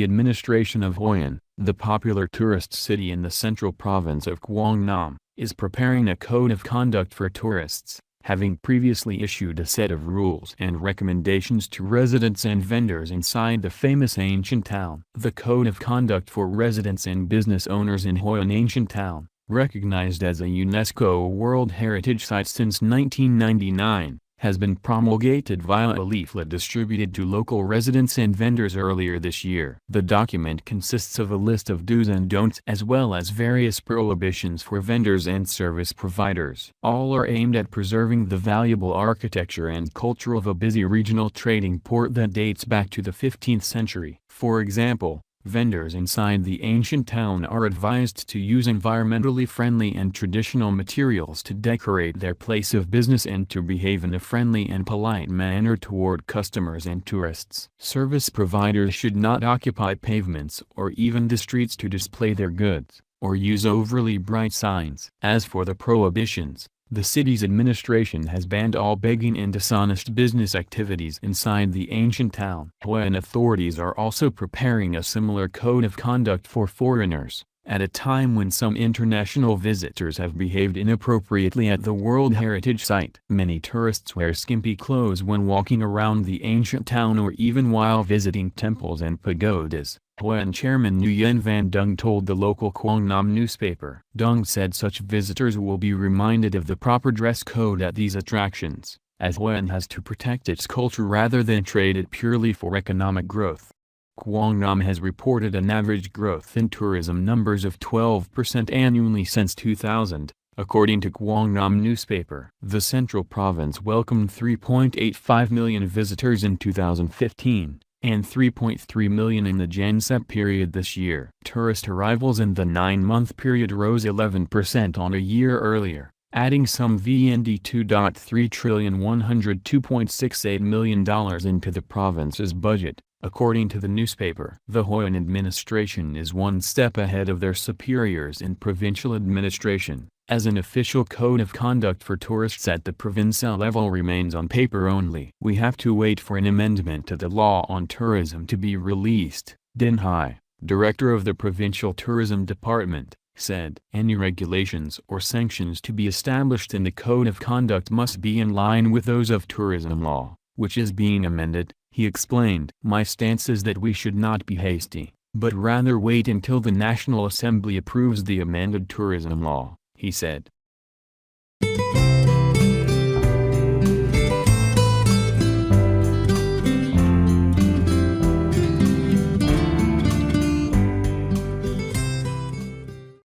the administration of Hoi An, the popular tourist city in the central province of Quang Nam, is preparing a code of conduct for tourists, having previously issued a set of rules and recommendations to residents and vendors inside the famous ancient town. The Code of Conduct for Residents and Business Owners in Hoi An Ancient Town, recognized as a UNESCO World Heritage Site since 1999, has been promulgated via a leaflet distributed to local residents and vendors earlier this year. The document consists of a list of do's and don'ts as well as various prohibitions for vendors and service providers. All are aimed at preserving the valuable architecture and culture of a busy regional trading port that dates back to the 15th century. For example, vendors inside the ancient town are advised to use environmentally friendly and traditional materials to decorate their place of business and to behave in a friendly and polite manner toward customers and tourists. Service providers should not occupy pavements or even the streets to display their goods, or use overly bright signs. As for the prohibitions, the city's administration has banned all begging and dishonest business activities inside the ancient town. Hoi An authorities are also preparing a similar code of conduct for foreigners, at a time when some international visitors have behaved inappropriately at the World Heritage Site. Many tourists wear skimpy clothes when walking around the ancient town or even while visiting temples and pagodas. Hoi An chairman Nguyen Van Dung told the local Quang Nam newspaper. Dung said such visitors will be reminded of the proper dress code at these attractions, as Hoi An has to protect its culture rather than trade it purely for economic growth. Quang Nam has reported an average growth in tourism numbers of 12% annually since 2000, according to Quang Nam newspaper. The central province welcomed 3.85 million visitors in 2015. And 3.3 million in the Jan-Sep period this year. Tourist arrivals in the 9-month period rose 11% on a year earlier, adding some VND $2.3 million into the province's budget, according to the newspaper. The Hoi An administration is one step ahead of their superiors in provincial administration, as an official code of conduct for tourists at the provincial level remains on paper only. We have to wait for an amendment to the law on tourism to be released, Din Hai, director of the provincial tourism department, said. Any regulations or sanctions to be established in the code of conduct must be in line with those of tourism law, which is being amended, he explained. My stance is that we should not be hasty, but rather wait until the National Assembly approves the amended tourism law, he said.